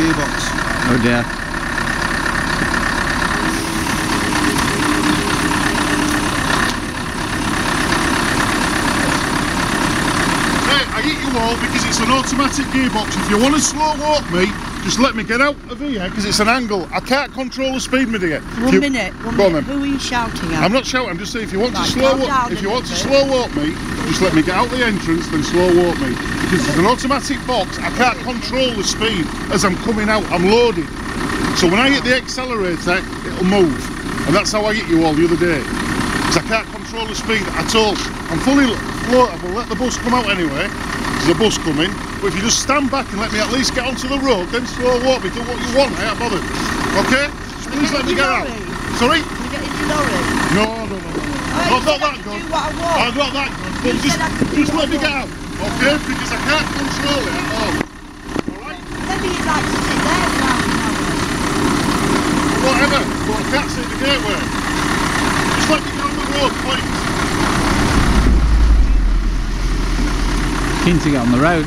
gearbox. Oh dear. Hey, I hit you all because it's an automatic gearbox. If you want to slow walk me, just let me get out of here because it's an angle. I can't control the speed, my dear. One minute. Who are you shouting at? I'm not shouting. I'm just saying if you want right, to slow walk, slow walk me, just let me get out the entrance, then slow walk me. Because it's an automatic box, I can't control the speed as I'm coming out. I'm loaded. So when I hit the accelerator, it'll move, and that's how I hit you all the other day. Because I can't control the speed at all. I'm fully loaded. We'll let the bus come out anyway. There's a bus coming, but if you just stand back and let me at least get onto the road, then slow walk me, do what you want, I ain't bothered. Okay? Just please let me get out. Sorry? Can you get into the lorry? No. Not that good. Do what I want. I'm not that good, but just let me get out, okay? Because I can't control it at all. Alright? Maybe you'd like to sit there for half an hour. Whatever, but I can't see the gateway. Just let me get on the road, please. Keen to get on the road.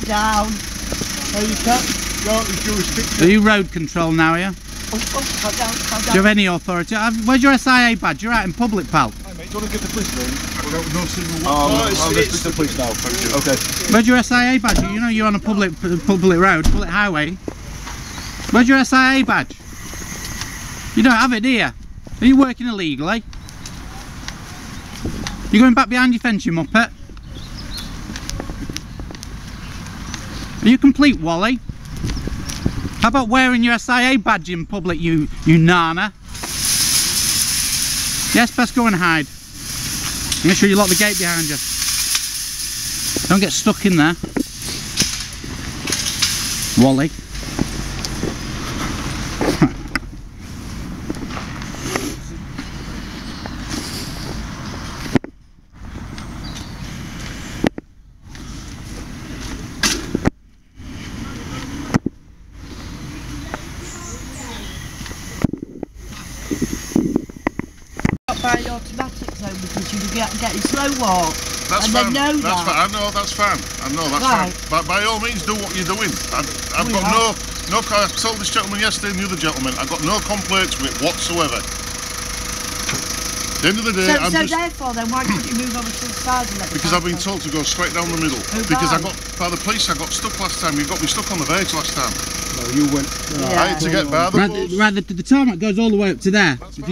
Down. There you can. No, it's jurisdiction. Are you road control now, yeah? Calm down. Do you have any authority? Where's your SIA badge? You're out in public, pal. Hi mate, do you want to get the police name? No single one. I'll just the police now, thank you. Okay. Where's your SIA badge? You know you're on a public road, public highway. Where's your SIA badge? You don't have it, do you? Are you working illegally? You going back behind your fence, you muppet? Are you complete, Wally? How about wearing your SIA badge in public, you nana? Yes, best go and hide. Make sure you lock the gate behind you. Don't get stuck in there. Wally. By the automatic zone because you get in slow walk. That's and fine. They know that's that. fine. I know that's fine. I know that's right. fine. But by all means, do what you're doing. I've got no. I told this gentleman yesterday and the other gentleman. I've got no complaints with it whatsoever. At the end of the day, therefore, then why can't you move over to the side and let me? Because I've been told to go straight down the middle. Because I got by the police. I got stuck last time. You got me stuck on the verge last time. No, you went. I had to get by the bus. Right, the tarmac goes all the way up to there. If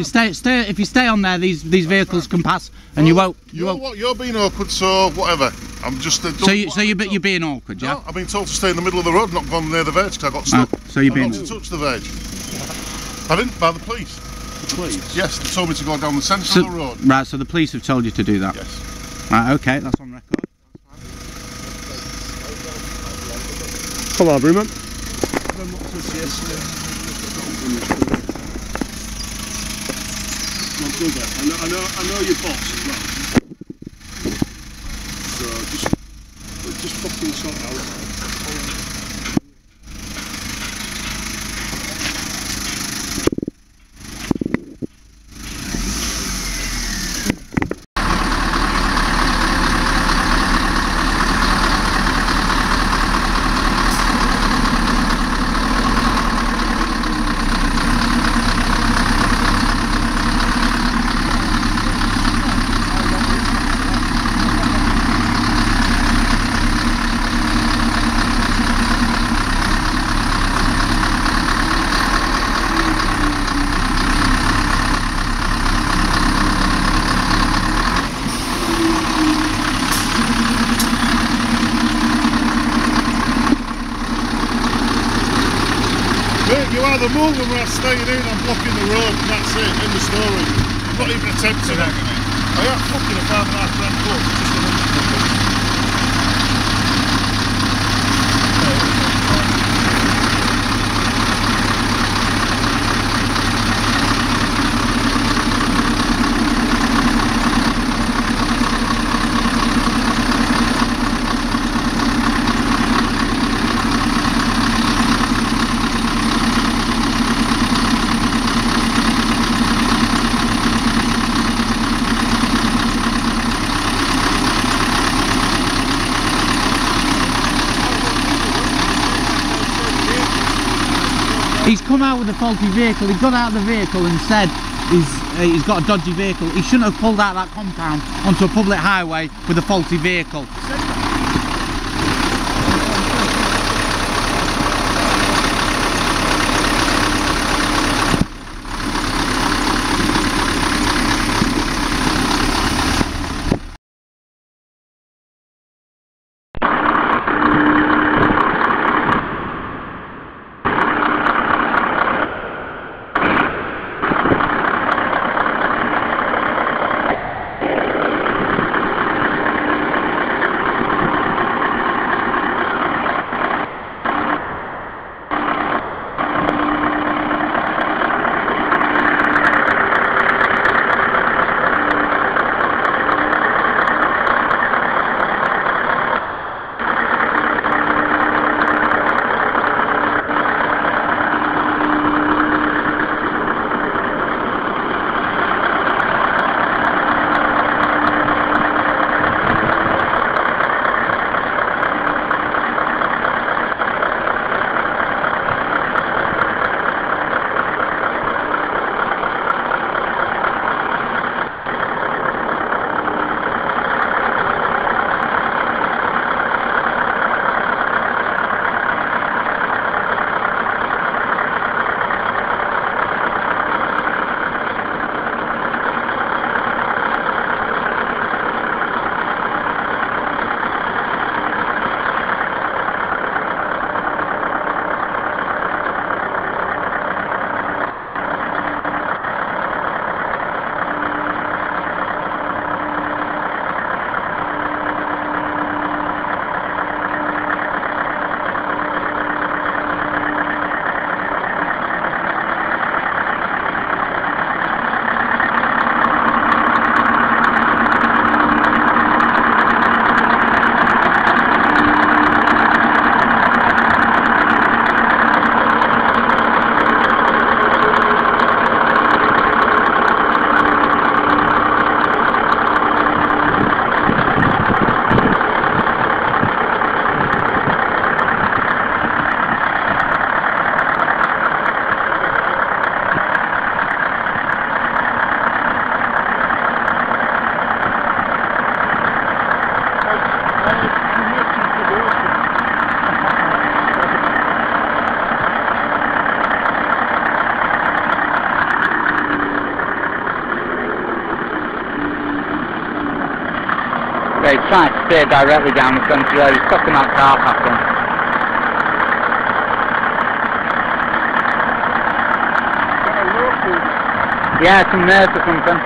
you stay on there, these vehicles can pass, and you won't. You're being awkward, so whatever. I'm just. You're being awkward, yeah? No, I've been told to stay in the middle of the road, not gone near the verge because I got stuck. So you're being. Not to touch the verge. I didn't by the police. The police? Yes, they told me to go down the centre of the road. Right, so the police have told you to do that. Yes. Right, okay, that's on record. Come on, Bruman. I know your boss as well. So just fucking sort out. the moment where I'm staying in, I'm blocking the road, and that's it, in the story. I'm not even attempting it. I have fucking a £5.5 grand book, just a £100. He's come out with a faulty vehicle. He got out of the vehicle and said he's got a dodgy vehicle. He shouldn't have pulled out that compound onto a public highway with a faulty vehicle. He's trying to steer directly down the country road. He's stopping that car passing. Yeah, some nerves or something.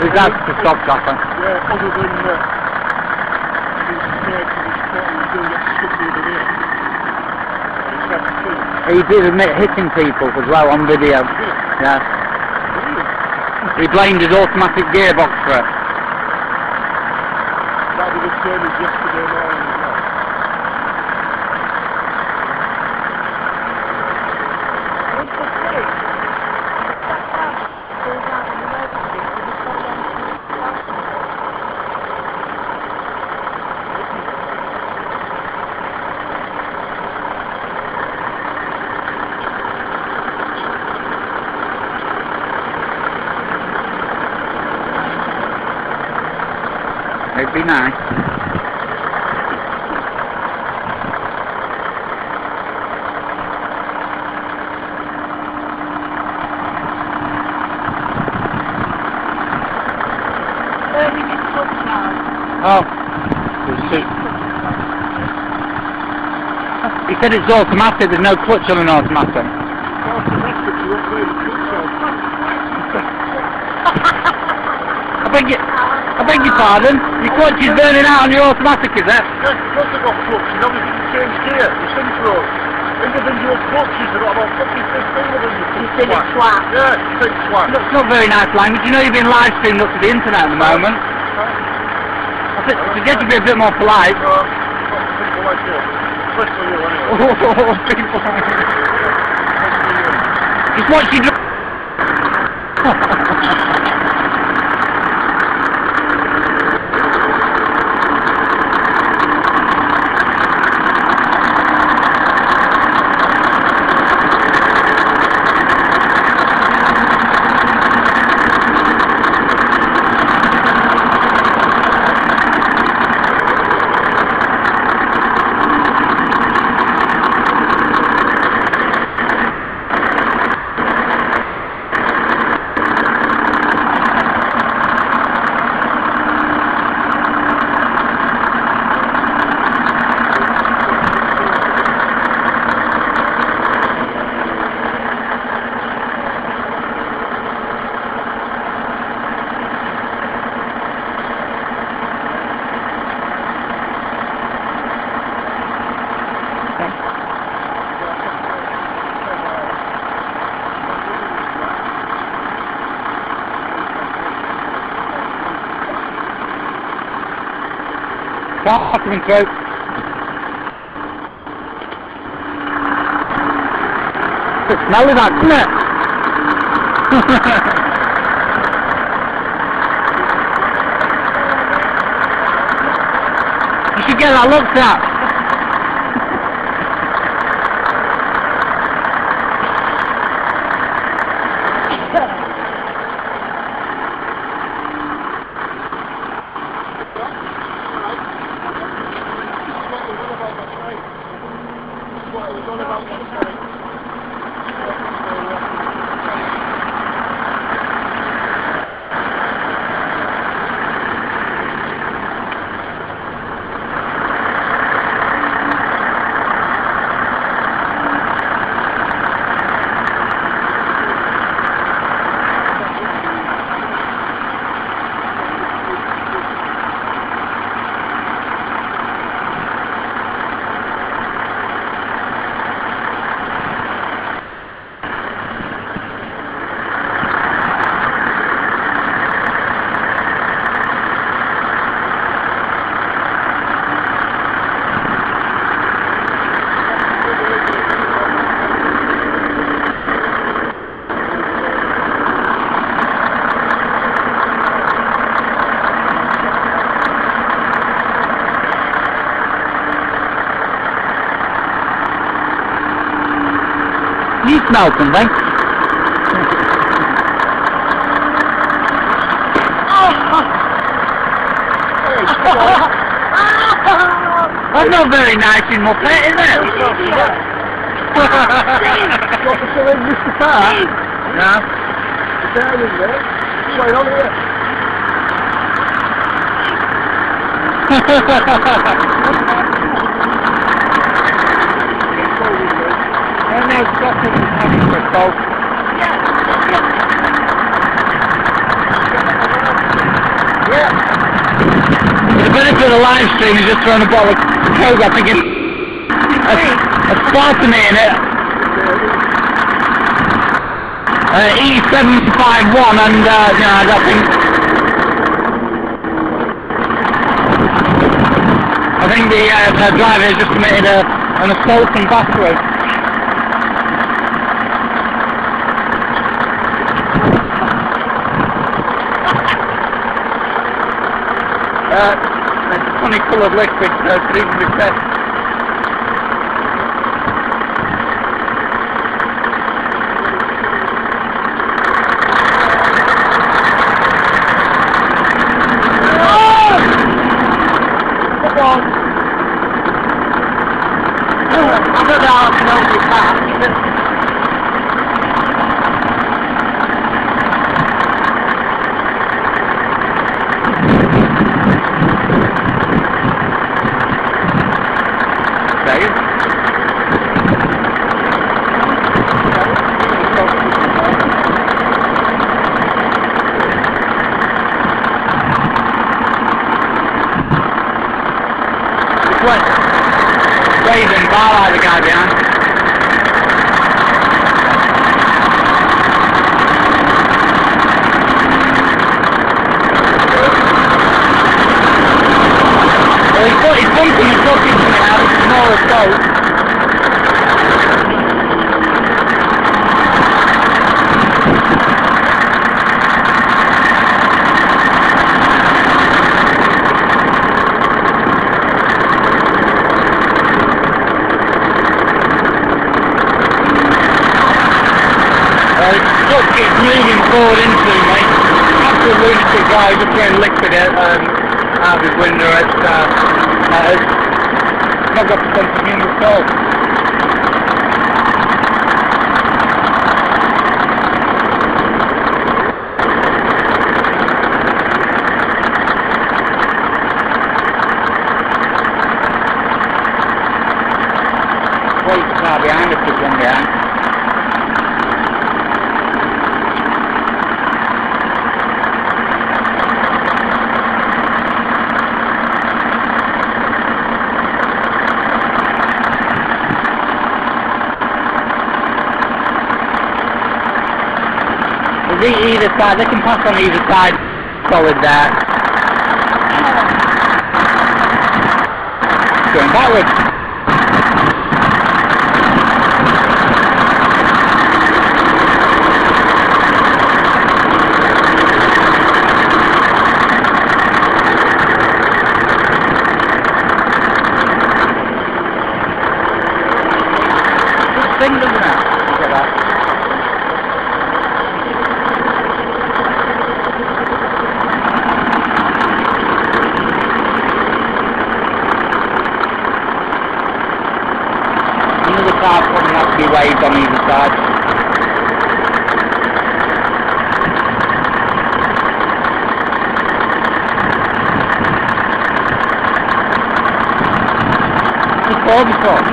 He's asked to stop traffic. Yeah, other than he did admit hitting people as well on video. Yeah. He blamed his automatic gearbox for it. That was the same as yesterday morning as well. It'd be nice. He said it's automatic, there's no clutch on an automatic. I beg your pardon? Your clutch is burning out on your automatic, is it? Yes, because they've got clutch, you know they didn't change gear, the synchros. Individual clutches, they've got about 50, 15 of them. You think it's flat? Yeah, you think it's flat. It's not very nice language. You know you've been live streamed up to the internet at the moment. I suggest you be a bit more polite. People like you. Especially you anyway. People like you. Just watch you. Coming through. It's smelly that, isn't it? You should get that looked at. You smell something? That's not very nice in Muppet, is it? You want to show him Mr. Car? No. The car in there. What's going on here? No, stop it. Yeah. The benefit of the live stream is just throwing a bottle of Coke. I think it's a Spartan in it. E751 and no, I don't think. I think the driver has just committed an assault and battery. It's funny coloured liquid, so it's reasonably safe. waving bar like the guy behind. Well, he's bumping the truck into me now, which is more assault. It's moving forward into me. Absolute lunatic guy just getting liquid out of his window. It's not got the sense of humour at all. Wait, car behind us, there's one behind. Either side, they can pass on either side, solid there. Going backwards. Good thing, doesn't it? Look at that. Cars probably have to be waved on either side. Before.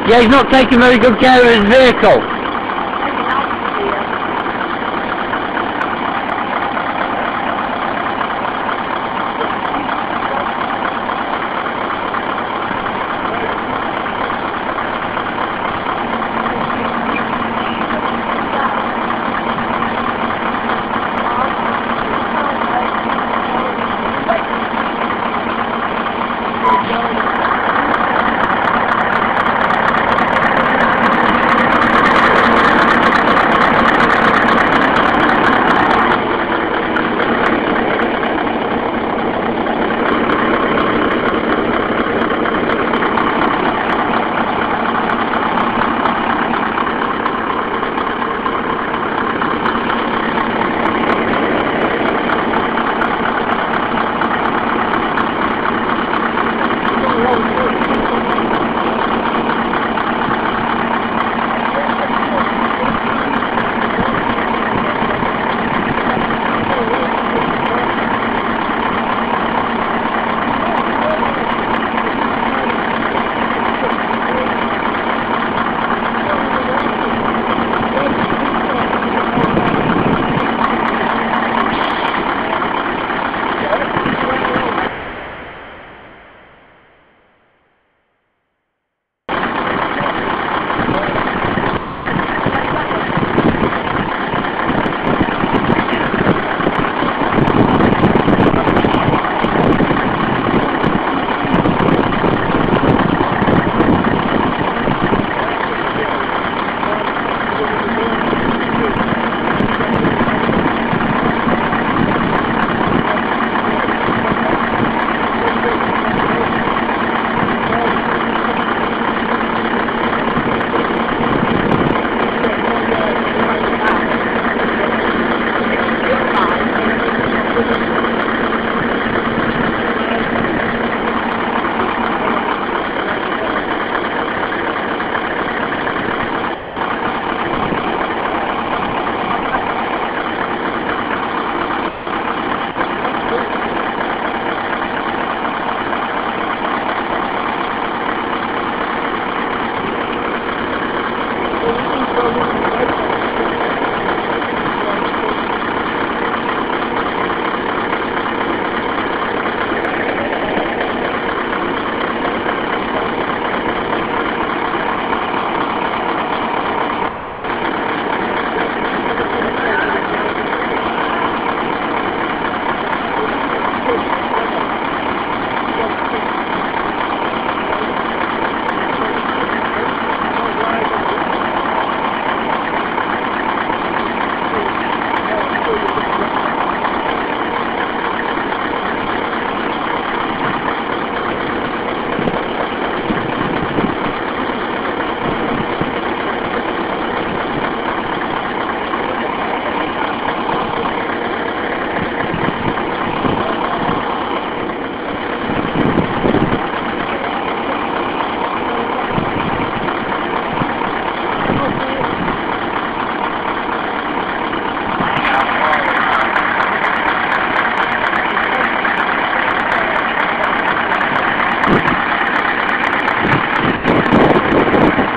Yeah, he's not taking very good care of his vehicle.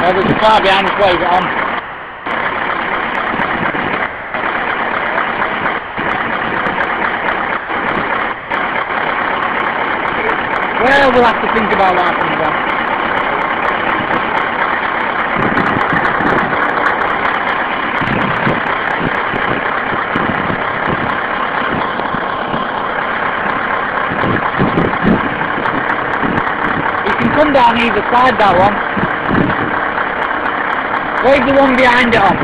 There's a car behind us, wave it on. Well, we'll have to think about what happens then. You can come down either side, that one. Wave the one behind it on.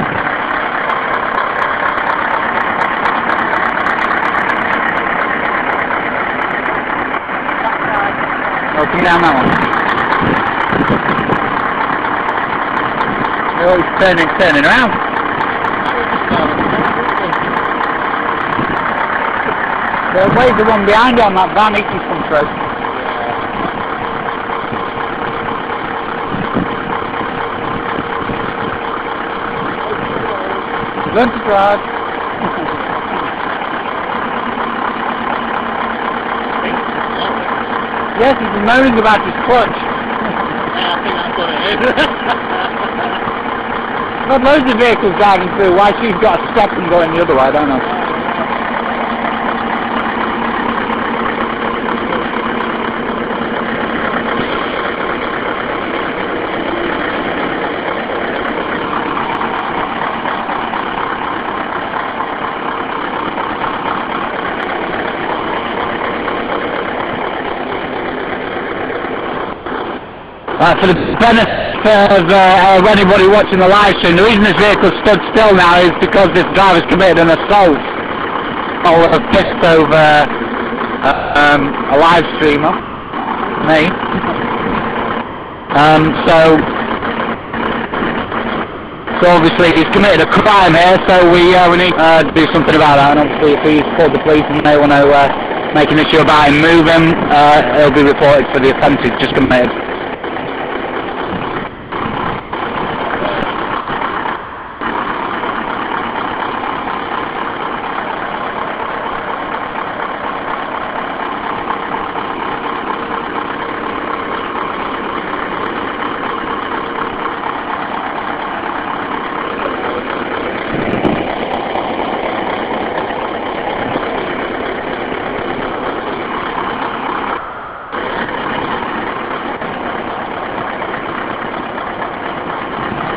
Oh, come down that one. Oh, it's turning around. Wave the one behind it on that van, it can come through. Learn to drive. Yes, he's moaning about his clutch. Yeah, I think that's what it is. Got loads of vehicles driving through. Why she's got to stop and go in the other way, I don't know. For the benefit of anybody watching the live stream, the reason this vehicle stood still now is because this driver's committed an assault. A pissed over a live streamer, me. So obviously he's committed a crime here, so we need to do something about that. And obviously if he's called the police and they want to make an issue about him moving, he'll be reported for the offence he's just committed.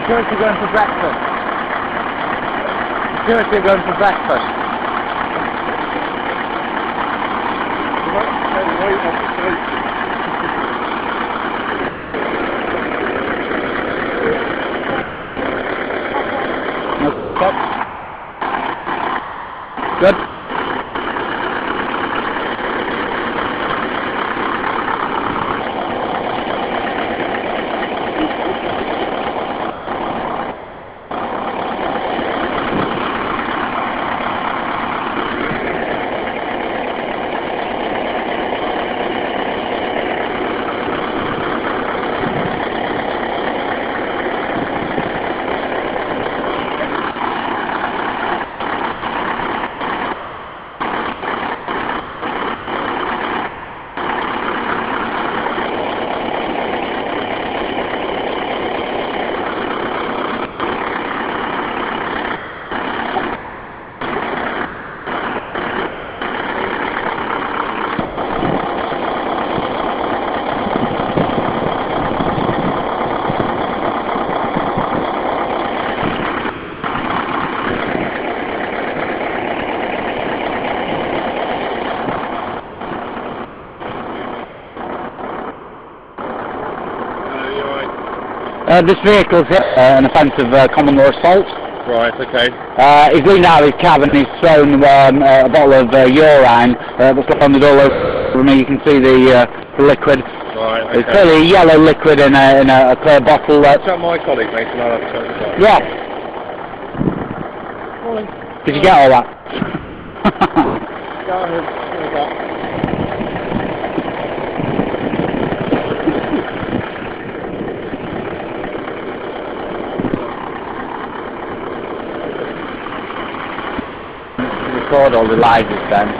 Security going for breakfast. Security going for breakfast. Okay. Good. This vehicle's an offence of common law assault. Right, okay. He's leaned out of his cab and he's thrown a bottle of urine that's left on the door over me. You can see the liquid. Right, okay. It's clearly a yellow liquid in a clear bottle. Is that my colleague, mate? And I'll have to check this out. Yeah. Morning. Did you get all that? Go ahead. Here's that. Record all the lives it's done.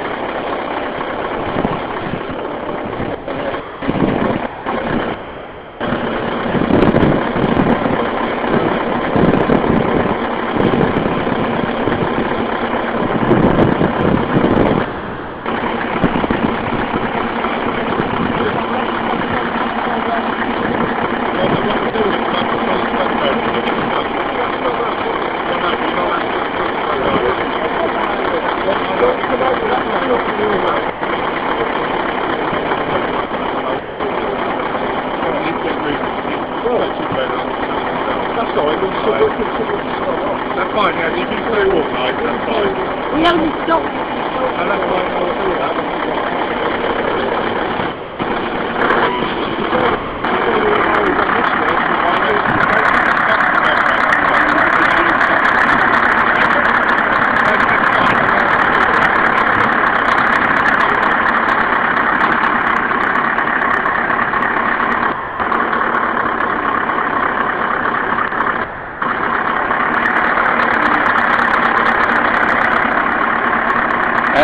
That's all right, that's fine, yeah, you can stay all night, that's fine. We only stopped. And that's fine, I'll do that.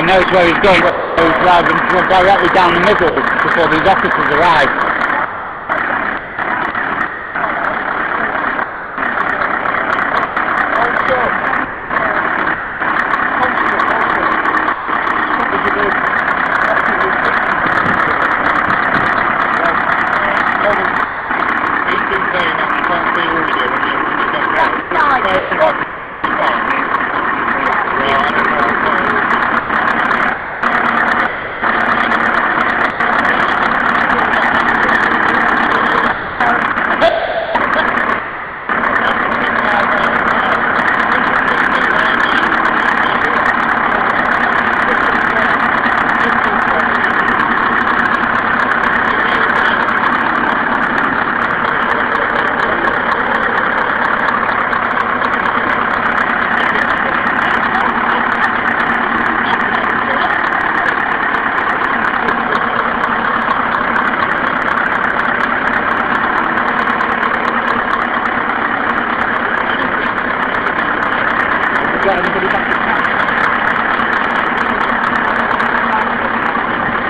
Knows where he's going, so he's driving directly down the middle before these officers arrive.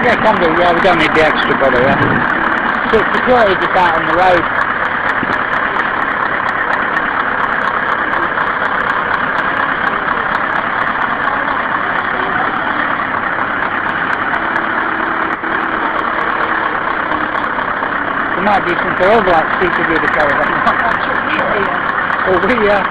Yeah, can do, yeah, we don't need the extra body, yeah. So security just out on the road. There might be some over like CCTV the caravan. Over here.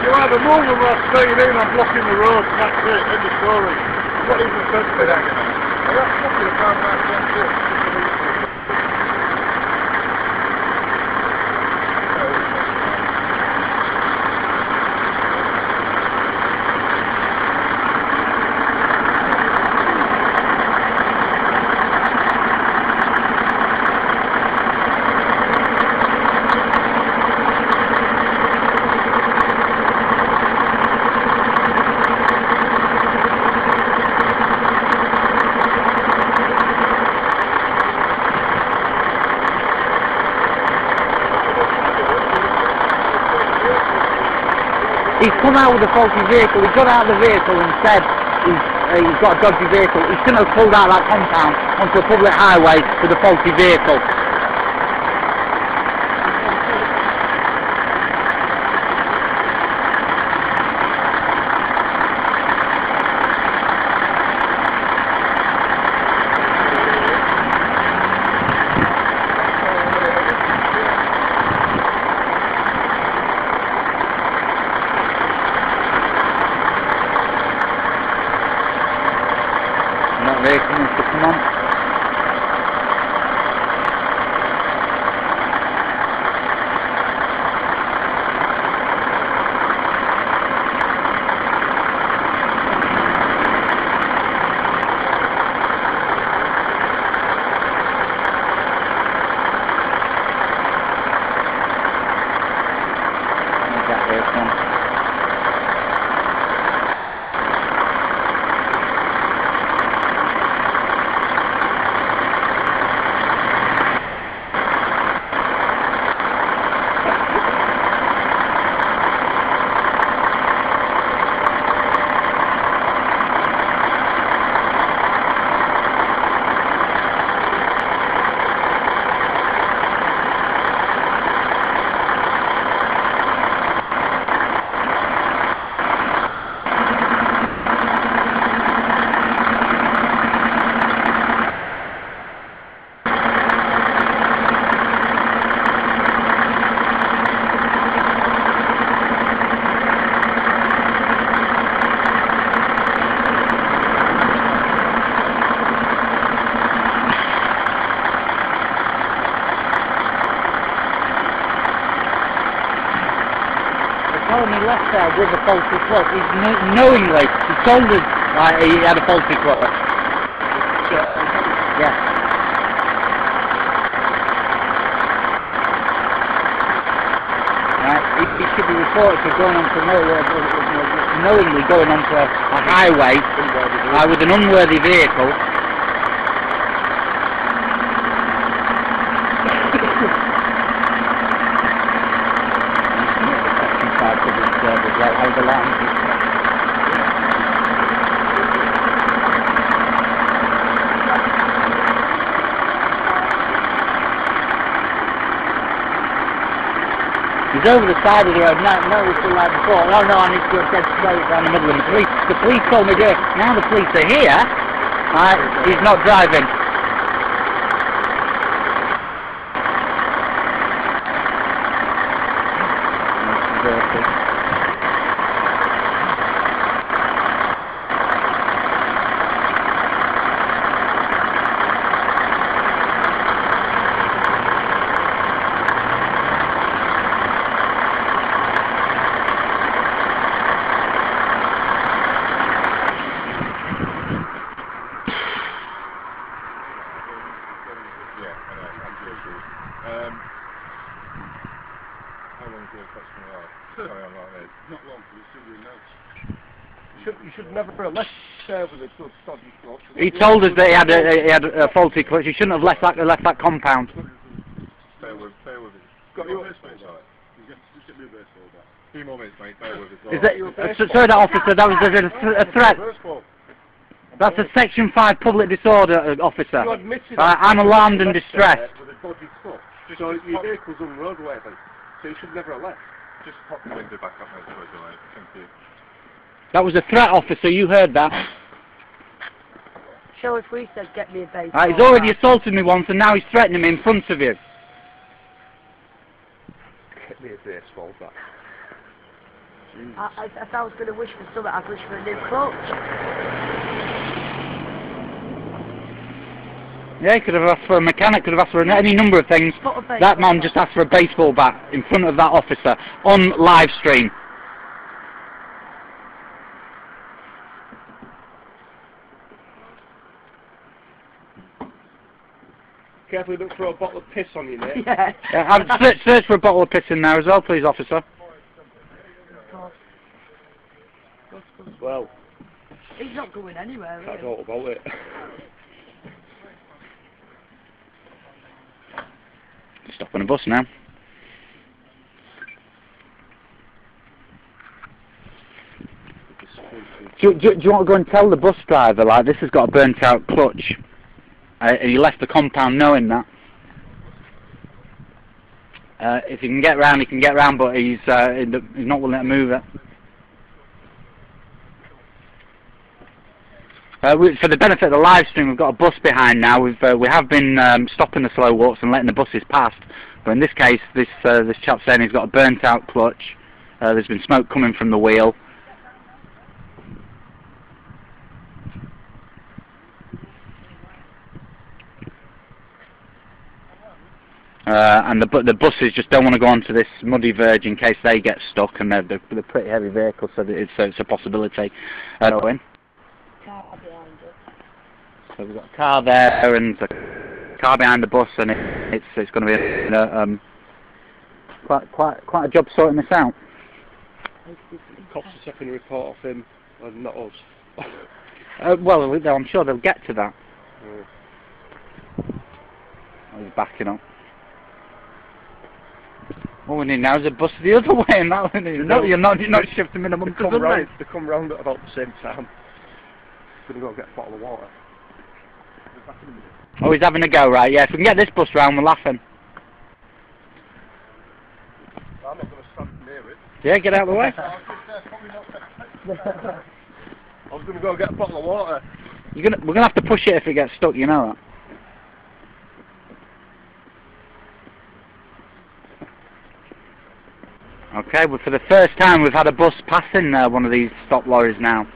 You either move them or staying in, I'm blocking the road, and that's it, end of story. What even said to that? That's fucking about that's it. He's come out with a faulty vehicle, he got out of the vehicle and said he's got a dodgy vehicle. He shouldn't have pulled out that compound onto a public highway with a faulty vehicle. When he left there with a faulty clutch, knowingly, he told us he had a faulty clutch. Yeah. Right, he should be reported for going on to knowingly going onto a highway with an unworthy vehicle. Over line. He's over the side of the road. No, it's still like before. Oh no, I need to go dead straight down the middle of the police. The police told me to. Now the police are here. He's not driving. Not long, because it's still doing notes. You should never have left there with a good stodgy clutch. He told us that he had a faulty clutch. He shouldn't have left that compound. Bear with it. Got your baseball bat. Just get me a baseball bat. 2 more minutes, mate. Bear with it. Is that, sorry, that officer, that was a threat. That's a Section 5 public disorder officer. I'm alarmed and distressed. With a dodgy clutch. So your vehicle's unroadworthy. So you should never have left. Just pop the window back up, mate. Thank you. That was a threat, officer. You heard that. So if we said get me a baseball He's already assaulted me once, and now he's threatening me in front of you. Get me a baseball bat. If I was going to wish for something, I'd wish for a new clutch. Yeah, he could have asked for a mechanic, could have asked for any number of things. That man just asked for a baseball bat in front of that officer on live stream. Carefully don't throw a bottle of piss on you, mate. Yeah. Search for a bottle of piss in there as well, please, officer. Well, he's not going anywhere, that's all about it. Stop on a bus now. Do you want to go and tell the bus driver, like, this has got a burnt out clutch? And he left the compound knowing that. If he can get round, he can get round, but he's not willing to move it. For the benefit of the live stream, we've got a bus behind now. We have been stopping the slow walks and letting the buses past. But in this case, this chap's saying he's got a burnt out clutch. There's been smoke coming from the wheel. And the buses just don't want to go onto this muddy verge in case they get stuck, and they're pretty heavy vehicles, so it's a possibility. Going. Car behind us. So we've got a car there and a car behind the bus, and it's going to be quite a job sorting this out. Cops are taking a report off him, and not us. Well, I'm sure they'll get to that. Yeah. Oh, he's backing up. All we need now is a bus the other way, and that you're not shifting minimum coverage. They come round at about the same time. Gonna go get a bottle of water. Oh, he's having a go, right? Yeah, if we can get this bus round, we're laughing. I'm not gonna stand near it. Yeah, get out of the way. I was gonna go get a bottle of water. We're gonna have to push it if it gets stuck. You know that. Okay, well, for the first time we've had a bus passing one of these stop lorries now.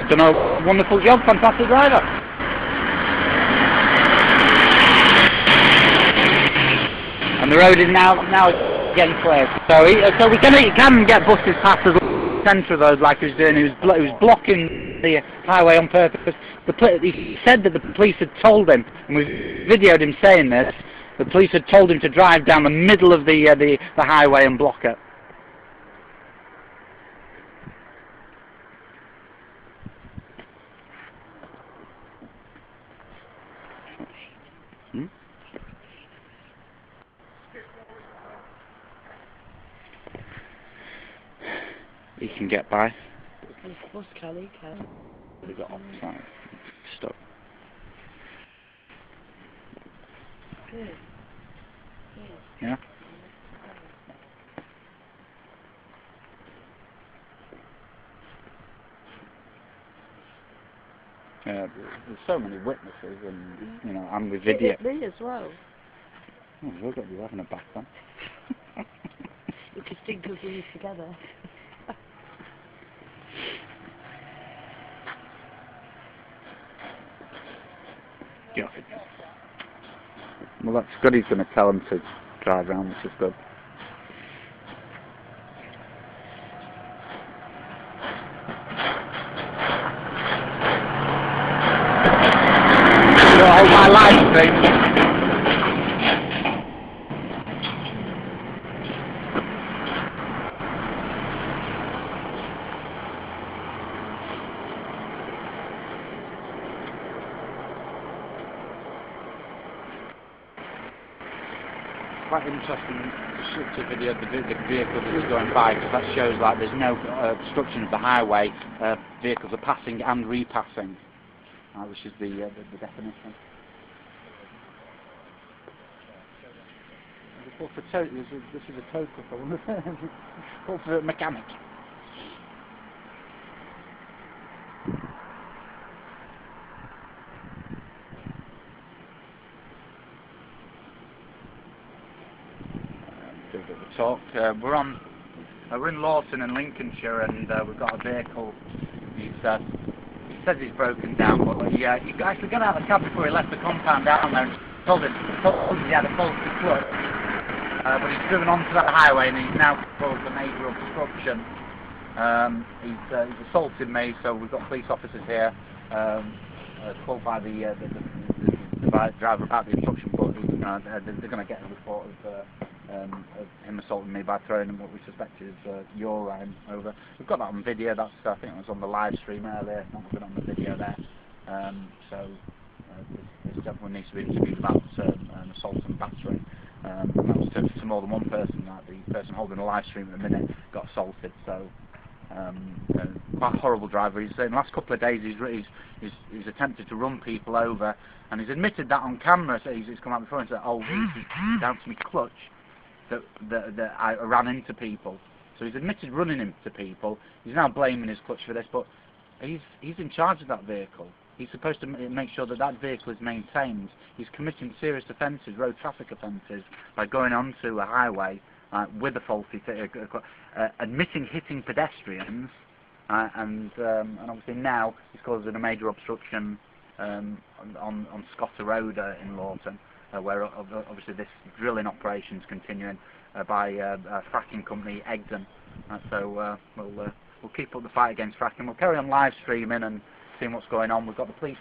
Done a wonderful job, fantastic driver. And the road is now getting cleared. So we can get buses past the centre of those like he was doing. He was blocking the highway on purpose. He said that the police had told him, and we videoed him saying this. The police had told him to drive down the middle of the highway and block it. He can get by. Of course, can. We got offside. Stop. Yeah. There's so many witnesses, and you know, and with video. Me as well. Oh, look at you having a bath then. You could think of these together. Well, that's good. He's going to tell him to drive around, which is good. Hold my life, please. Quite interesting to video the vehicle that is going by, because that shows like there's no obstruction of the highway. Vehicles are passing and repassing, which is the definition. This is a tow couple. Call for a mechanic. Do a bit of a talk. We're in Laughton in Lincolnshire, and we've got a vehicle. He says he's broken down, but he actually got out of the cab before he left the compound down there and told him he had a faulty clutch. But he's driven onto that highway, and he's now caused a major obstruction. He's assaulted me, so we've got police officers here called by the driver about the obstruction, but they're going to get a report of him assaulting me by throwing him what we suspect is urine over. We've got that on video. That's I think it was on the live stream earlier. Not good on the video there. So this gentleman needs to be interviewed about assault and battery. And that was to more than one person. Like the person holding a live stream at the minute got assaulted. So quite a horrible driver. He's in the last couple of days he's attempted to run people over, and he's admitted that on camera. So he's come out before and said, "Oh, it's down to me clutch that I ran into people." So he's admitted running into people. He's now blaming his clutch for this, but he's in charge of that vehicle. He's supposed to make sure that that vehicle is maintained. He's committing serious offences, road traffic offences, by going onto a highway with a faulty, admitting hitting pedestrians, and obviously now he's causing a major obstruction on Scotter Road in Laughton, where obviously this drilling operation is continuing by a fracking company, Egdon. So we'll keep up the fight against fracking. We'll carry on live streaming and seeing what's going on. We've got the police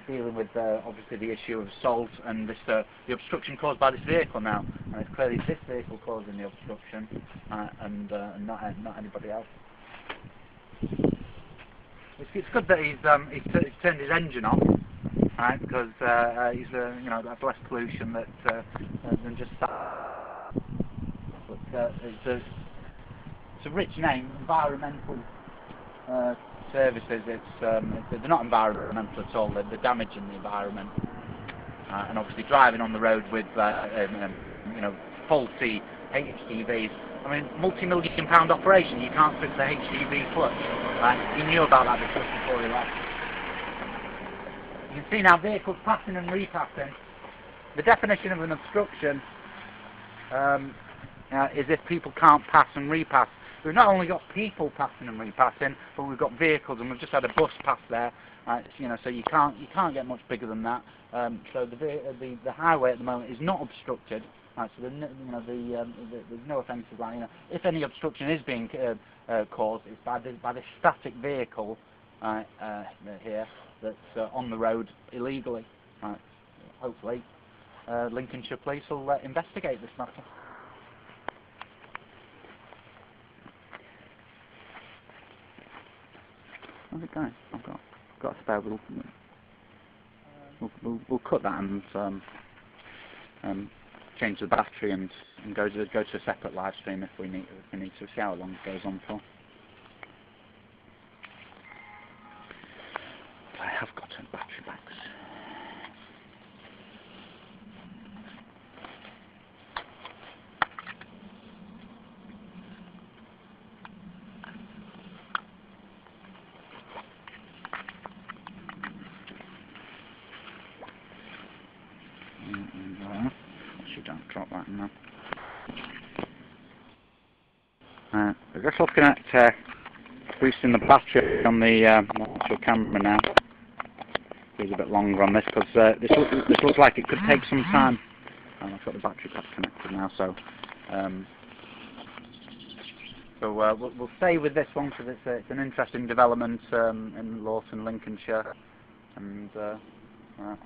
dealing with obviously the issue of assault and this, the obstruction caused by this vehicle now, and it's clearly this vehicle causing the obstruction and not anybody else. It's good that he's turned his engine off, right? Because he's you know, that's less pollution than just that. But it's a rich name, environmental services. They're not environmental at all. They're damaging the environment, and obviously driving on the road with you know, faulty HGVs. I mean, multi-million-pound operation. You can't fix the HGV clutch. Right? He knew about that before he left. You can see now vehicles passing and repassing. The definition of an obstruction is if people can't pass and repass. We've not only got people passing and repassing, but we've got vehicles, and we've just had a bus pass there. You know, so you can't get much bigger than that. So the highway at the moment is not obstructed. Right, so there's no offensive line. You know, if any obstruction is being caused, it's by this static vehicle here that's on the road illegally. Right. Hopefully, Lincolnshire Police will investigate this matter. How's it going? I've got a spare. We'll cut that and change the battery and go to a separate live stream if we need to. See how long it goes on for. I have got some battery backs. Don't drop that in there. We're just looking at boosting the battery on the actual camera now. It's a bit longer on this because this looks like it could take some time. I've got the battery pack connected now, so we'll stay with this one because it's an interesting development in Laughton, Lincolnshire, and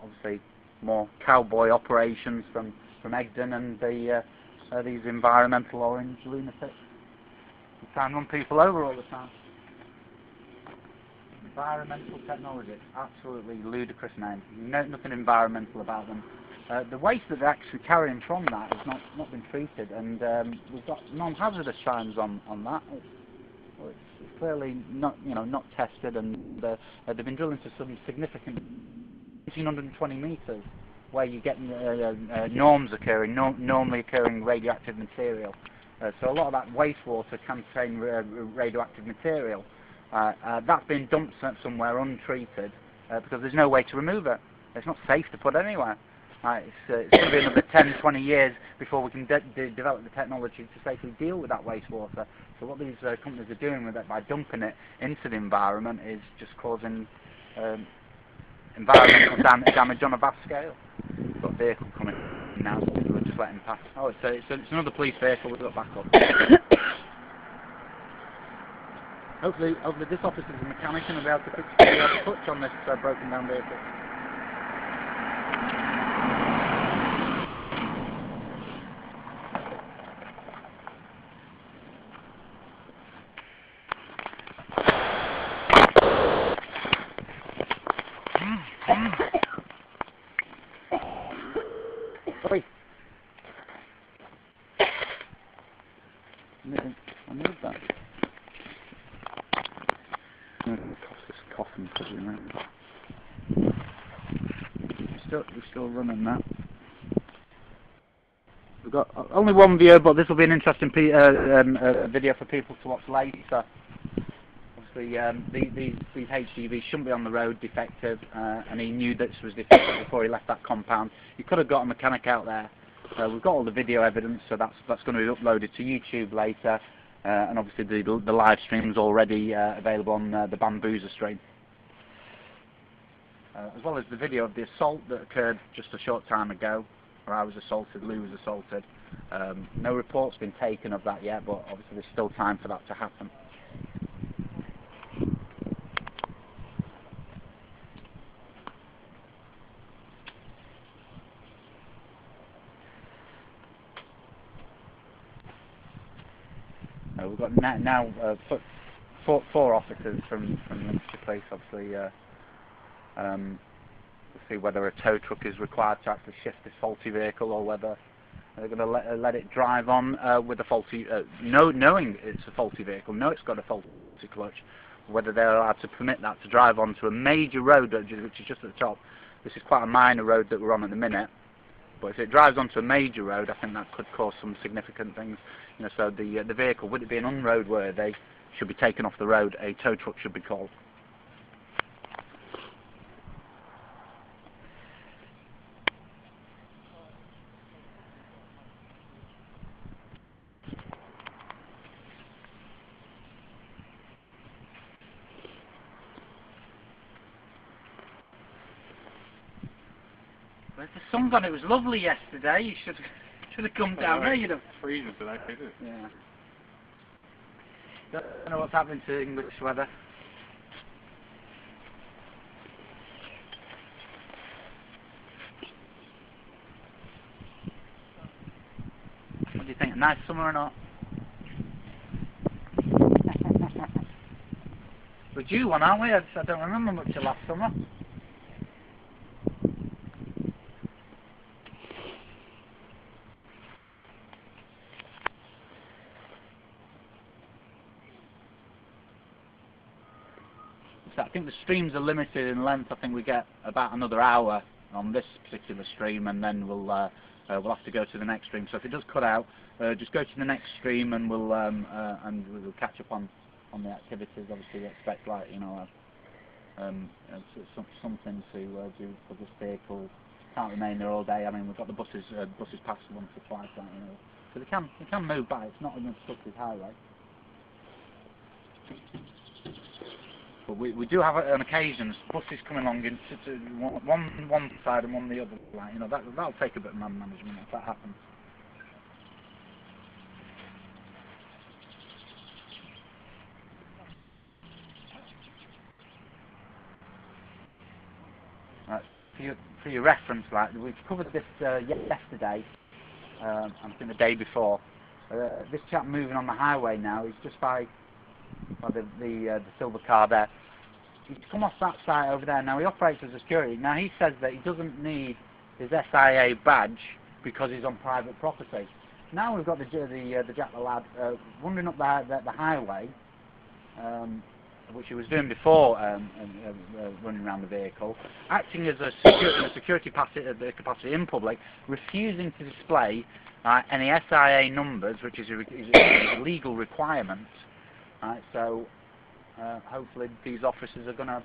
obviously more cowboy operations from Egdon and these environmental orange lunatics who try and run people over all the time. Environmental technology, absolutely ludicrous name. Nothing environmental about them. The waste that they're actually carrying from that has not been treated, and we've got non-hazardous signs on that. It's clearly not tested, and they've been drilling to some significant 1,820 metres. Where you get normally occurring radioactive material. So a lot of that wastewater contain radioactive material. That's been dumped somewhere untreated because there's no way to remove it. It's not safe to put anywhere. It's going to be another 10-20 years before we can develop the technology to safely deal with that wastewater. So what these companies are doing with it by dumping it into the environment is just causing environmental damage on a vast scale. We've got a vehicle coming now, so we'll just let him pass. Oh, it's another police vehicle. We've got back up. hopefully this officer's a mechanic and will be able to fix the clutch on this broken down vehicle. Oi. I moved that. This coughing because you know. We're still running that. We've got only one viewer, but this will be an interesting video for people to watch later. Obviously, these HGVs shouldn't be on the road, defective, and he knew this was defective before he left that compound. He could have got a mechanic out there. We've got all the video evidence, so that's going to be uploaded to YouTube later, and obviously the live stream is already available on the Bambuza stream, as well as the video of the assault that occurred just a short time ago, where I was assaulted, Lou was assaulted. No report's been taken of that yet, but obviously there's still time for that to happen. got now four officers from Lincolnshire Police, obviously, to see whether a tow truck is required to actually shift this faulty vehicle, or whether they're going to let it drive on with a faulty, knowing it's a faulty vehicle, know it's got a faulty clutch, whether they're allowed to permit that to drive onto a major road, which is just at the top. This is quite a minor road that we're on at the minute, but if it drives onto a major road, I think that could cause some significant things. You know, so the vehicle, would it be an unroadworthy, should be taken off the road. A tow truck should be called. Where's the sun gone? It was lovely yesterday. You should have come down there. You'd have freezing today, isn't it? Yeah. Don't know what's happening to English weather. What do you think? A nice summer or not? We're due one, aren't we? I don't remember much of last summer. I think the streams are limited in length. I think we get about another hour on this particular stream, and then we'll have to go to the next stream. So if it does cut out, just go to the next stream, and we'll catch up on the activities. Obviously, we expect, like, you know, something to do for this vehicle. Can't remain there all day. I mean, we've got the buses pass once or twice, you know, so they can move by. It's not an obstructed highway. But we do have on occasions buses coming along into one side and one the other. Like, you know, that'll take a bit of man management if that happens. Right, for your reference, like, we've covered this yesterday, I think the day before. This chap moving on the highway now is just by the silver car there. He's come off that site over there. Now he operates as a security. Now he says that he doesn't need his SIA badge because he's on private property. Now we've got the Jack the lad wandering up the highway, which he was doing before running around the vehicle, acting as a security capacity in public, refusing to display any SIA numbers, which is a legal requirement. So hopefully these officers are going to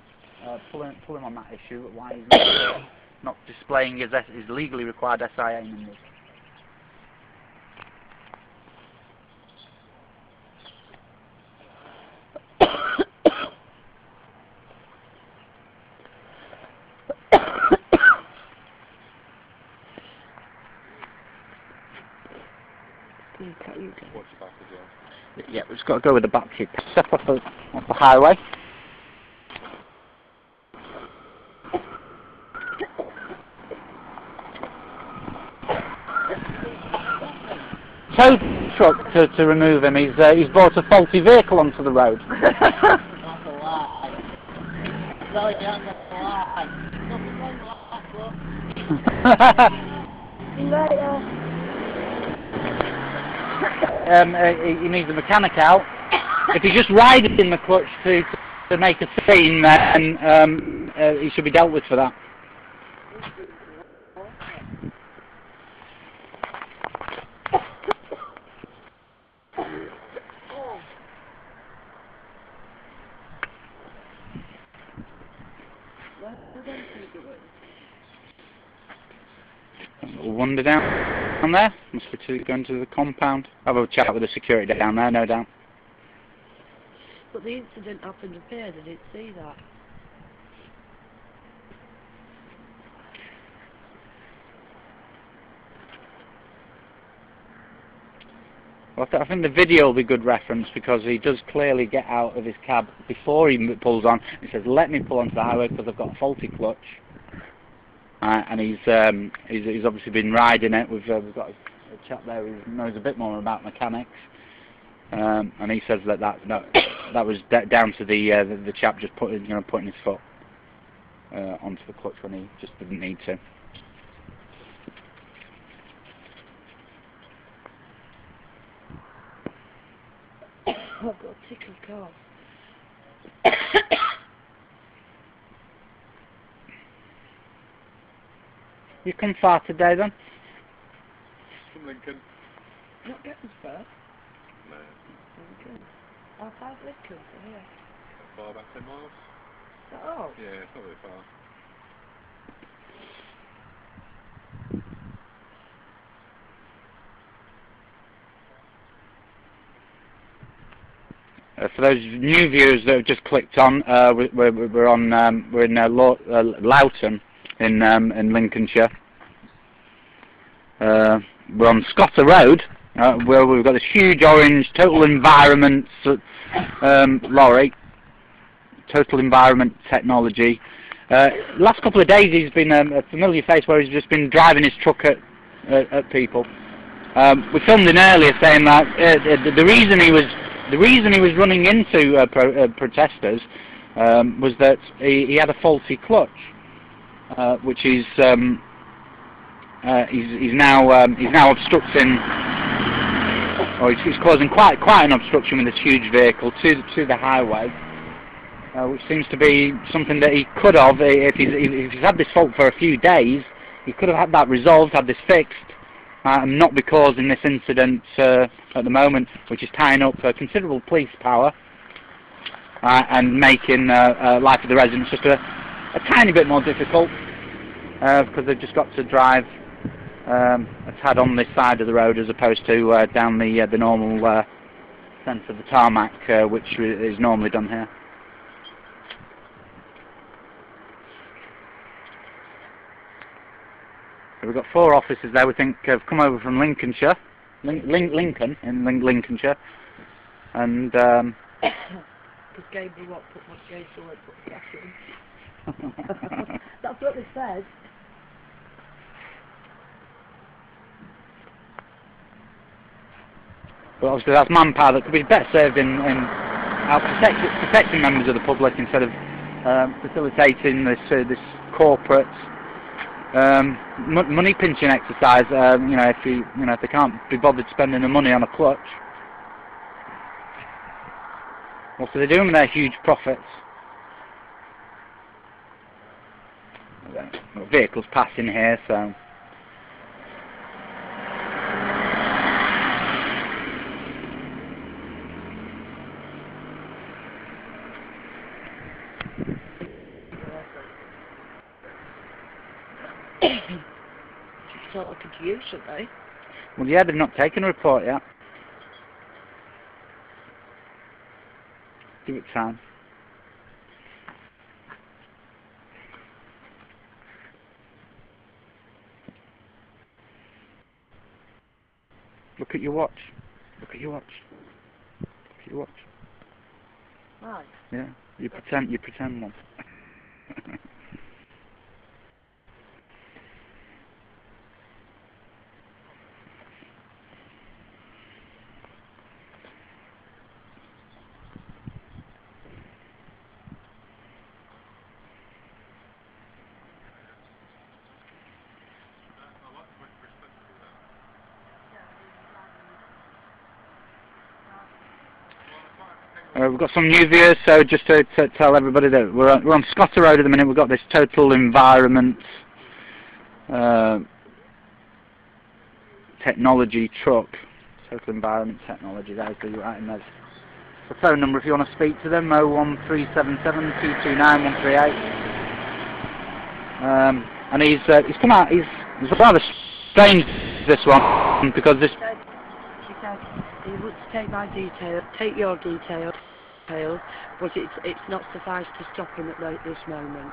pull him on that issue, why he's not displaying his legally required SIA numbers. Yeah, we've just got to go with the back kick. Step off the highway. Tow truck to remove him. He's brought a faulty vehicle onto the road. That's a lie. Well, that's a lie. Nothing wrong with that, look. See you later. He needs a mechanic out. If he just rides in the clutch to make a scene, then he should be dealt with for that. We'll wander down there. Must be going to the compound. Have a chat with the security down there, no doubt. But the incident happened up here, I didn't see that. Well, I think the video will be good reference, because he does clearly get out of his cab before he pulls on. He says, "Let me pull onto the highway because I've got a faulty clutch." And he's obviously been riding it. We've got a chap there who knows a bit more about mechanics. and he says that was down to the chap just putting his foot onto the clutch when he just didn't need to. I've got a tickle cough. You come far today then? From Lincoln. Not getting far. No. Lincoln. How far's Lincoln from here? Far, about 10 miles. Oh. Yeah, it's not very far. For those new viewers that have just clicked on, we're in Laughton in Lincolnshire. We're on Scotter Road, where we've got this huge orange Total Environment lorry, Total Environment Technology. Last couple of days he's been a familiar face where he's just been driving his truck at people. We filmed in earlier saying that the reason he was running into protesters was that he had a faulty clutch, which is he's now obstructing, or he's causing quite an obstruction with this huge vehicle to the highway, which seems to be something that he could have, if he's had this fault for a few days, he could have had that resolved, had this fixed. And not be causing this incident at the moment, which is tying up considerable police power and making life of the residents just a tiny bit more difficult, because they've just got to drive a tad on this side of the road as opposed to down the normal sense of the tarmac, which is normally done here. We've got 4 officers there, we think, have come over from Lincolnshire, Lincoln, in Lincolnshire, and Because Gabriel won't put gas in. That's what they said. but obviously that's manpower that could be better served in protecting members of the public instead of facilitating this corporate money pinching exercise. If they can't be bothered spending the money on a clutch, what are they doing with their huge profits? Vehicles passing here, so. Thought I could use it, eh? Well, yeah, they've not taken a report yet. Give it time. Look at your watch. Look at your watch. Look at your watch. Right. Yeah, you pretend one. We've got some new viewers, so just to tell everybody that we're on Scotter Road at the minute. We've got this Total Environment Technology truck. Total Environment Technology, there's the right, and there's the phone number if you want to speak to them, 01377 229 138. And he's come out, he's rather strange, this one, because this... She said he would take my details, take your details, but it's not sufficed to stop him at this moment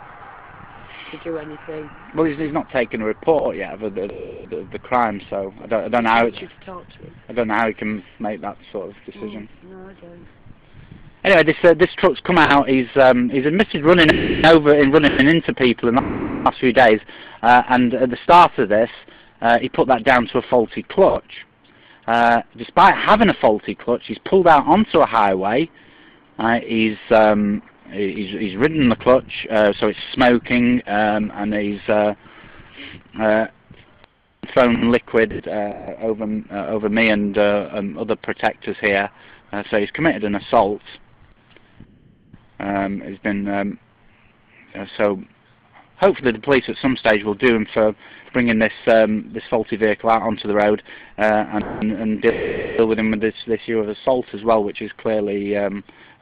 to do anything. Well, he's not taken a report yet of the crime, so I don't know how. To talk to him. I don't know how he can make that sort of decision. No, I don't. Anyway, this truck's come out. He's admitted running into people in the last few days, and at the start of this, he put that down to a faulty clutch. despite having a faulty clutch, he's pulled out onto a highway. He's ridden the clutch, so it's smoking, and he's thrown liquid over me and other protectors here. So he's committed an assault. He's been so hopefully the police at some stage will do him for bringing this this faulty vehicle out onto the road, and deal with him with this issue of assault as well, which is clearly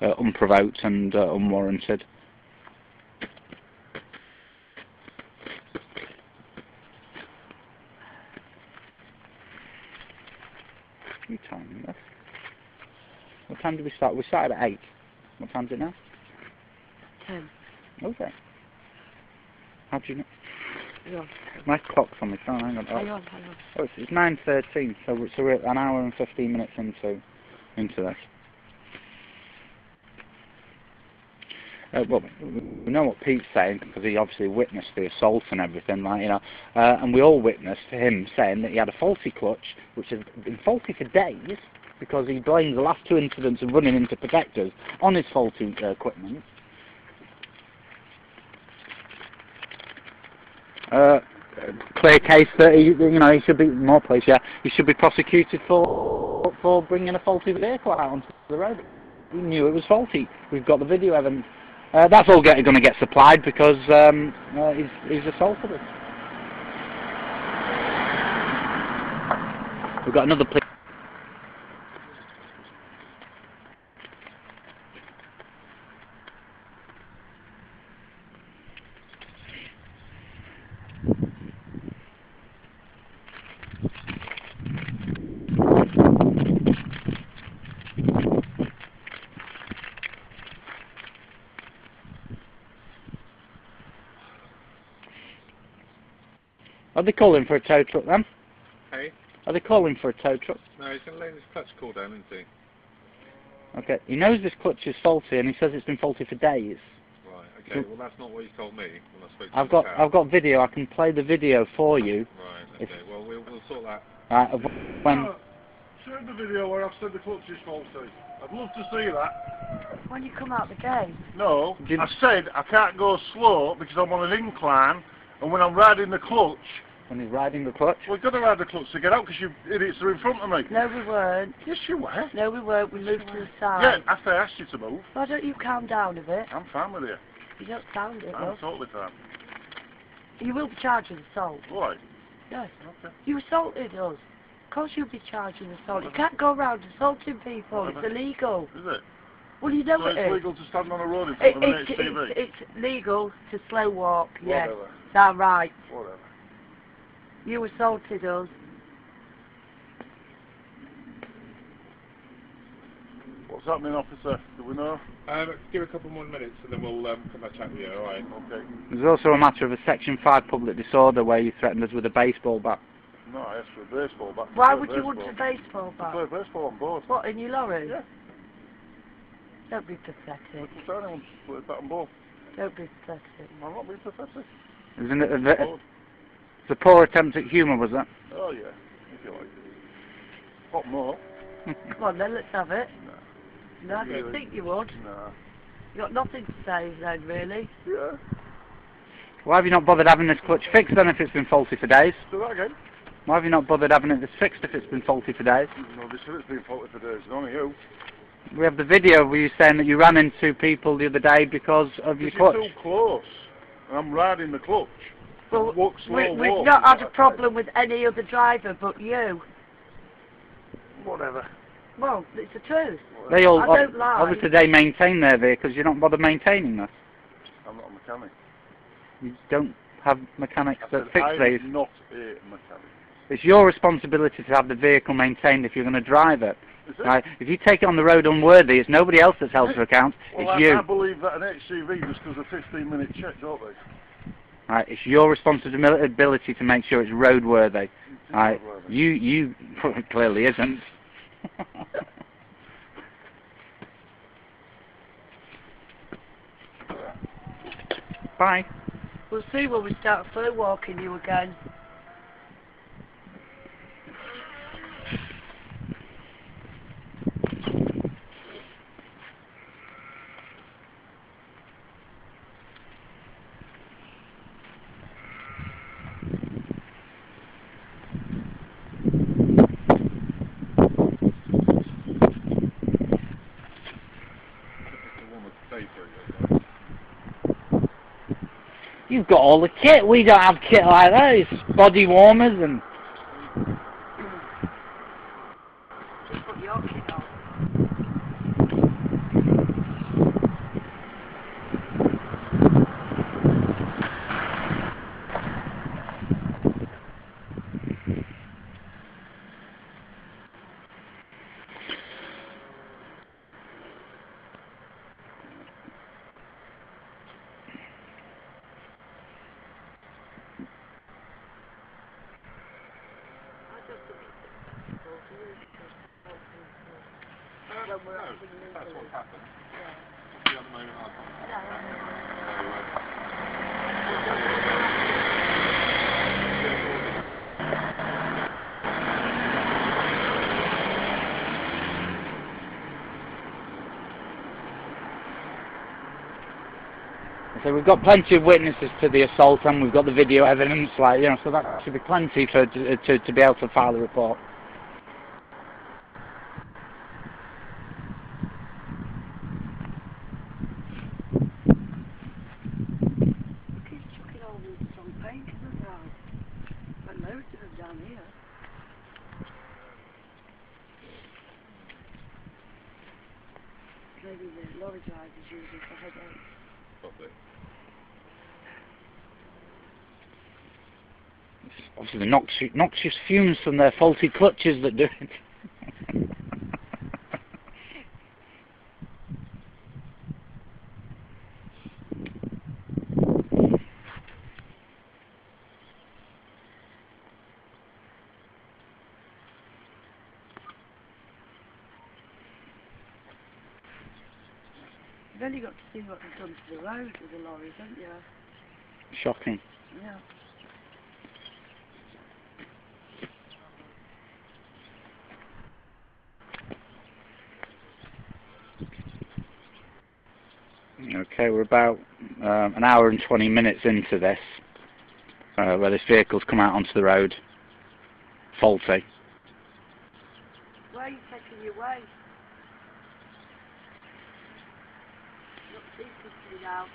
unprovoked and unwarranted. You timing this? What time did we start? We started at 8. What time is it now? 10. Okay. How do you know? Hang on. My clock's on my phone. Hang on. Hang on. Oh, it's 9:13. So we're an hour and 15 minutes into this. Well, we know what Pete's saying because he obviously witnessed the assault and everything, like, you know, and we all witnessed him saying that he had a faulty clutch, which has been faulty for days, because he blames the last 2 incidents of running into protectors on his faulty equipment. Clear case that he should be more police. Yeah, he should be prosecuted for bringing a faulty vehicle out onto the road. He knew it was faulty. We've got the video evidence. That's all going to get supplied because he's assaulted us. We've got another police. Are they calling for a tow truck then? Hey? Are they calling for a tow truck? No, he's going to lay this clutch call down, isn't he? Okay, he knows this clutch is faulty and he says it's been faulty for days. Right, okay, well that's not what he told me when I spoke to him. I've got video, I can play the video for you. Right, okay, well we'll sort that. Right, when... Show the video where I've said the clutch is faulty. I'd love to see that. When you come out the gate. No, I said I can't go slow because I'm on an incline, and when I'm riding the clutch... When he's riding the clutch? We've got to ride the clutch to get out because you idiots are in front of me. No, we weren't. Yes, you were. No, we weren't. We moved to the side. Yeah, after I asked you to move. Why don't you calm down a bit? I'm fine with you. You don't sound it, I'm love. totally fine. You will be charged with assault. Right. Yes. Okay. You assaulted us. Of course you'll be charged with assault. You can't go around assaulting people. It's illegal. Is it? Well, you know So it it's is. legal to stand on a road in front of an HCV? It's legal to slow walk, yes. Whatever. That's right. Whatever. You assaulted us. What's happening, officer? Do we know? Give a couple more minutes and then we'll come and chat with you, alright? Okay. There's also a matter of a Section 5 public disorder where you threatened us with a baseball bat. No, I asked for a baseball bat. Why would you want a baseball bat? I play baseball on board. What, in your lorry? Yeah. Don't be pathetic. What's the anyone play bat on board? Don't be pathetic. I'm not being pathetic. Isn't it it's a poor attempt at humour, was that? Oh yeah, if you like. What more? Come on then, let's have it. No. No, I didn't think you would. No. You got nothing to say then, really. Yeah. Why have you not bothered having this clutch fixed then if it's been faulty for days? Do that again. Why have you not bothered having it fixed if it's been faulty for days? No, they said it's been faulty for days. It's only you. We have the video where you saying that you ran into people the other day because of your clutch. You're too close. And I'm riding the clutch. Well, Walk slow, we've not had a problem with any other driver but you. Whatever. Well, it's the truth. They all, I don't lie. obviously they maintain their vehicles, you're not bothered maintaining this. I'm not a mechanic. You don't have mechanics that fix these. I'm not a mechanic. It's your responsibility to have the vehicle maintained if you're going to drive it. Is it? Right? If you take it on the road unworthy, it's nobody else that's held to account, Well, it's you. I believe that an HCV just does a 15-minute check, don't they? Right? It's your responsibility to make sure it's roadworthy. Right? roadworthy. You clearly isn't. Bye. We'll see when we start slow walking you again. You've got all the kit. We don't have kit like that. It's body warmers and... Just put your kit on. That's what's happened. Yeah. At the moment, So we've got plenty of witnesses to the assault, and we've got the video evidence, like, you know, so that should be plenty for to be able to file the report. He's chucking all these strong painkillers out. But loads of them down here. Maybe the lorry drivers use it for headaches. probably. Obviously the noxious fumes from their faulty clutches that do it. You've only got to see what they've done to the road with the lorries, haven't you? Shocking. Yeah. Okay, we're about an hour and 20 minutes into this, where this vehicle's come out onto the road, faulty. Where are you taking your way? Not too quickly now.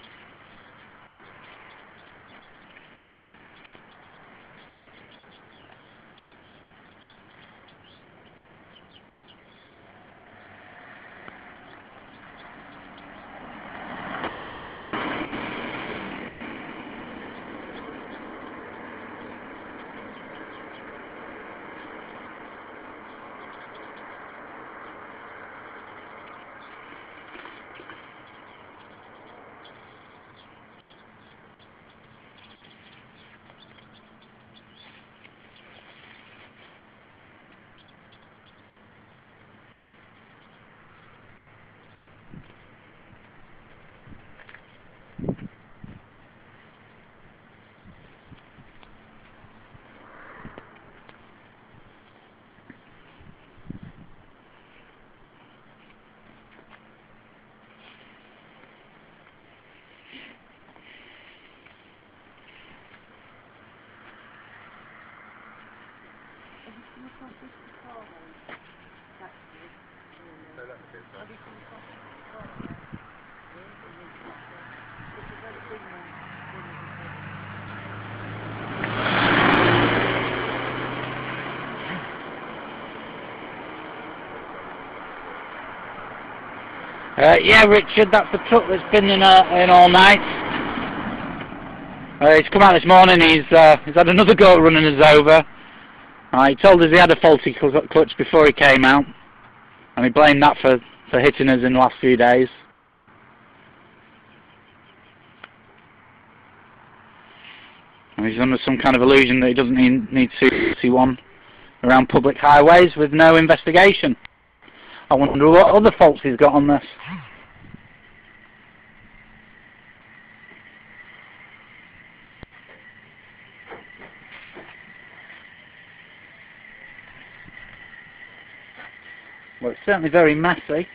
Yeah, Richard, that's the truck that's been in all night. He's come out this morning. He's had another go at running us over. He told us he had a faulty clutch before he came out, and he blamed that for hitting us in the last few days. And he's under some kind of illusion that he doesn't need C1 around public highways with no investigation. I wonder what other faults he's got on this. Well, it's certainly very messy.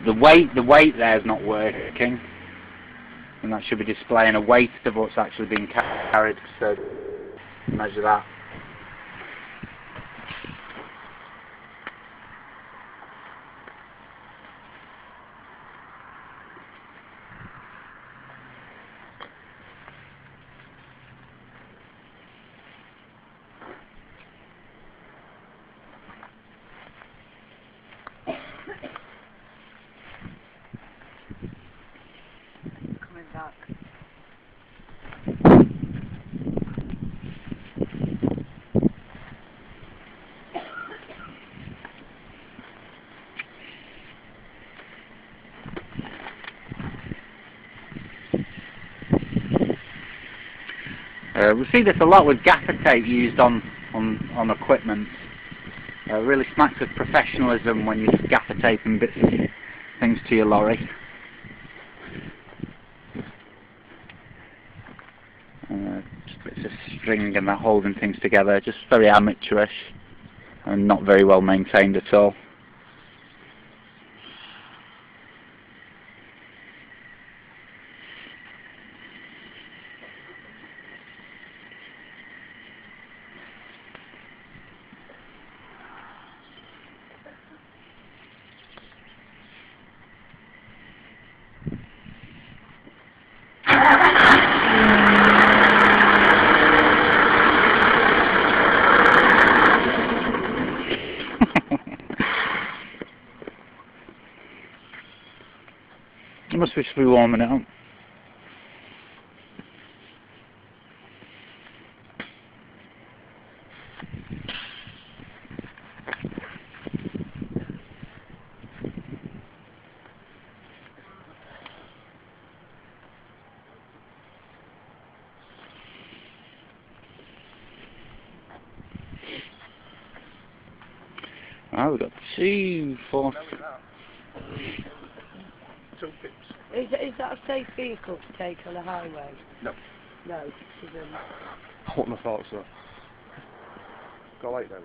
the weight there is not working, and that should be displaying a weight of what's actually being carried. So measure that. Coming back. We see this a lot with gaffer tape used on equipment. Really smacks of professionalism when you're gaffer taping bits of things to your lorry. Just bits of string and that holding things together, just very amateurish and not very well maintained at all. It must be warming it up. Oh, we've got 2, 4... 2 pips. Is that a safe vehicle to take on a highway? No. No, it isn't. I wouldn't have thought so. Go like that,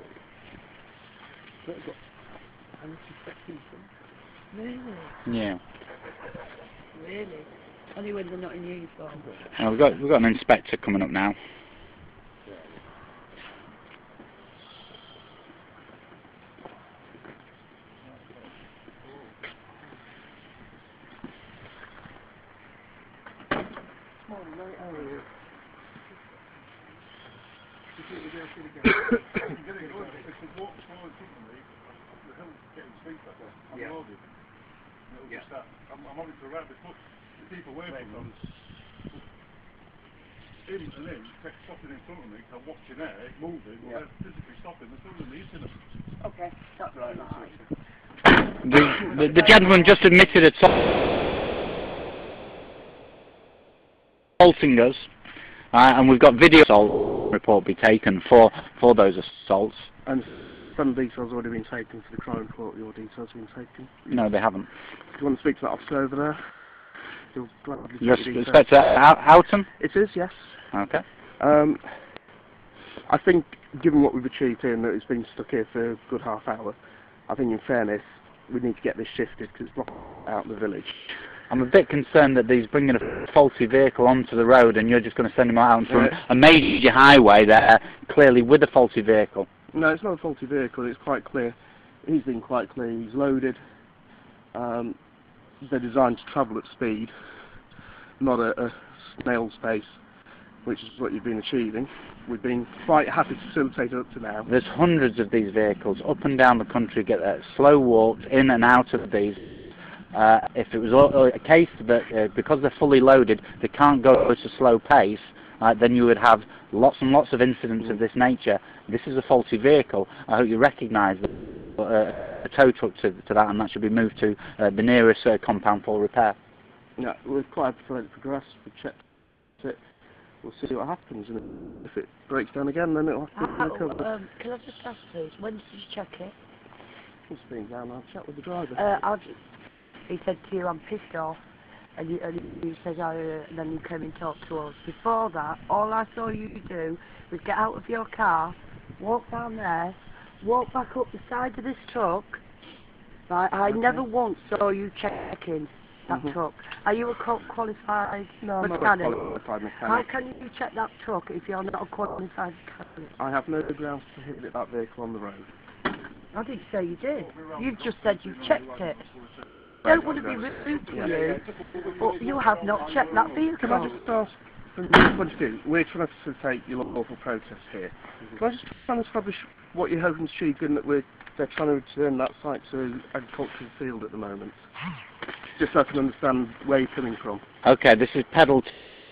will you? Really? Yeah. Really? Only when they're not in uniform. We've got an inspector coming up now. Morning, mate. How are you? I'm having to wrap the foot to keep away from them. Him and him kept stopping in front of me because I'm watching there, moving, they're physically stopping, they're still in the hitting them. Okay, that's right. The gentleman just admitted assaulting us, and we've got video assault report be taken for those assaults. And some details have already been taken for the crime report. Your details have been taken. No, they haven't. Do you want to speak to that officer over there? He'll gladly take Yes, your details. Inspector Houghton? It is, yes. Okay. I think, given what we've achieved here and that it's been stuck here for a good half hour, I think in fairness, we need to get this shifted because it's blocking out the village. I'm a bit concerned that he's bringing a faulty vehicle onto the road and you're just going to send him out onto a major highway there, clearly with a faulty vehicle. No, it's not a faulty vehicle, it's quite clear. He's been quite clear, he's loaded. They're designed to travel at speed, not a snail's pace, which is what you've been achieving. We've been quite happy to facilitate it up to now. There's hundreds of these vehicles up and down the country get slow walked in and out of these. If it was a case that because they're fully loaded they can't go at a slow pace, then you would have lots and lots of incidents of this nature. This is a faulty vehicle. I hope you recognise that a tow truck to that, and that should be moved to the nearest compound for repair. Yeah, we're quite happy to let it progress. We've checked it. We'll see what happens, and if it breaks down again, then it'll have to be recovered. Can I just ask, please, when did you check it? It's been down. I'll chat with the driver. He said to you, I'm pissed off, and you said, and then you came and talked to us. Before that, all I saw you do was get out of your car, walk down there, walk back up the side of this truck, Right, I never once saw you checking that Mhm. truck. Are you a qualified No, I'm not a mechanic? qualified mechanic. How can you check that truck if you're not a qualified mechanic? I have no grounds to prohibit that vehicle on the road. I didn't say you did. You've just said you checked it. Don't want to be rude to you, but you have not checked that vehicle. Can I just ask, from your point of view, we're trying to facilitate your lawful process here. Can I just try and establish what you're hoping to achieve, given that they're trying to return that site to agricultural field at the moment? Just so I can understand where you're coming from. Okay, this is pedal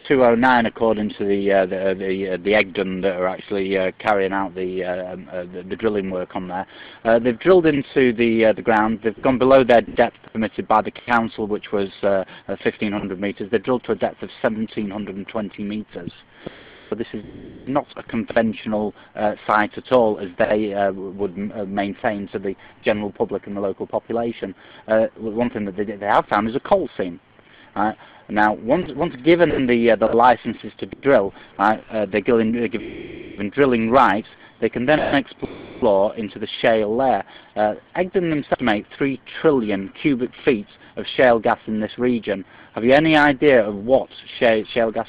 209 according to the Egdon that are actually carrying out the drilling work on there. They've drilled into the ground. They've gone below their depth permitted by the council, which was 1,500 metres. They've drilled to a depth of 1,720 metres. So this is not a conventional site at all, as they would maintain to the general public and the local population. One thing that they have found is a coal seam. Now, once given the licences to drill, they're given drilling rights, they can then explore into the shale there. Egdon themselves estimate 3 trillion cubic feet of shale gas in this region. Have you any idea of what shale gas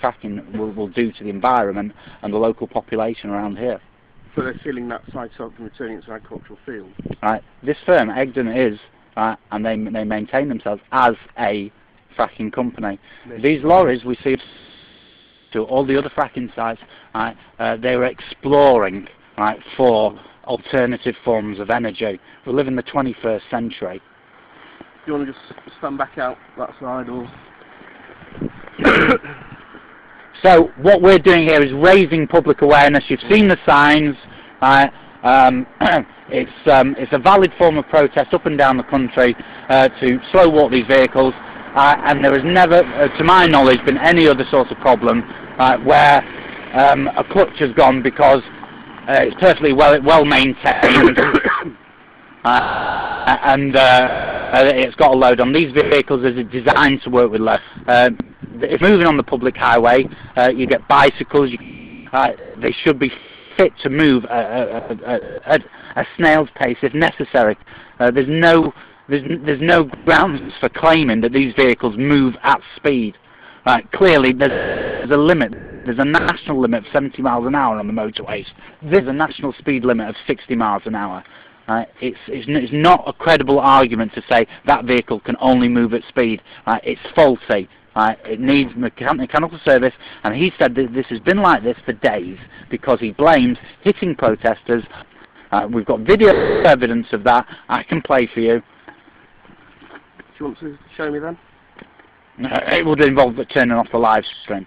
fracking will do to the environment and the local population around here? So they're sealing that site up and returning it to agricultural field. This firm, Egdon, is, and they maintain themselves as a fracking company. These lorries we see to all the other fracking sites, they were exploring for alternative forms of energy. We live in the 21st century. Do you want to just stand back out that side, or? So what we're doing here is raising public awareness. You've seen the signs. It's a valid form of protest up and down the country to slow walk these vehicles, and there has never, to my knowledge, been any other sort of problem where a clutch has gone because it's perfectly well maintained. And it's got a load on. These vehicles are designed to work with load. If moving on the public highway, you get bicycles. They should be fit to move at a snail's pace if necessary. There's no grounds for claiming that these vehicles move at speed. Clearly, there's a limit. There's a national limit of 70 miles an hour on the motorways. There's a national speed limit of 60 miles an hour. It's not a credible argument to say that vehicle can only move at speed. It's faulty. It needs mechanical service, and he said that this has been like this for days because he blames hitting protesters. We've got video evidence of that. I can play for you. Do you want to show me then? It would involve turning off the live stream.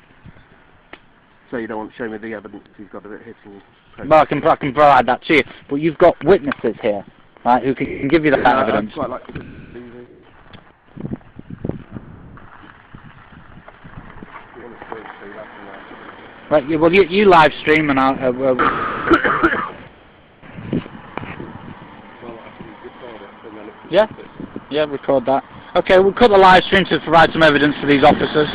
So you don't want to show me the evidence you've got of it hitting you? Well, I can provide that to you, but you've got witnesses here, who can give you that evidence. I'd quite like to see the... Right, well, you live stream and I'll... Yeah, record that. Okay, we'll cut the live stream to provide some evidence for these officers.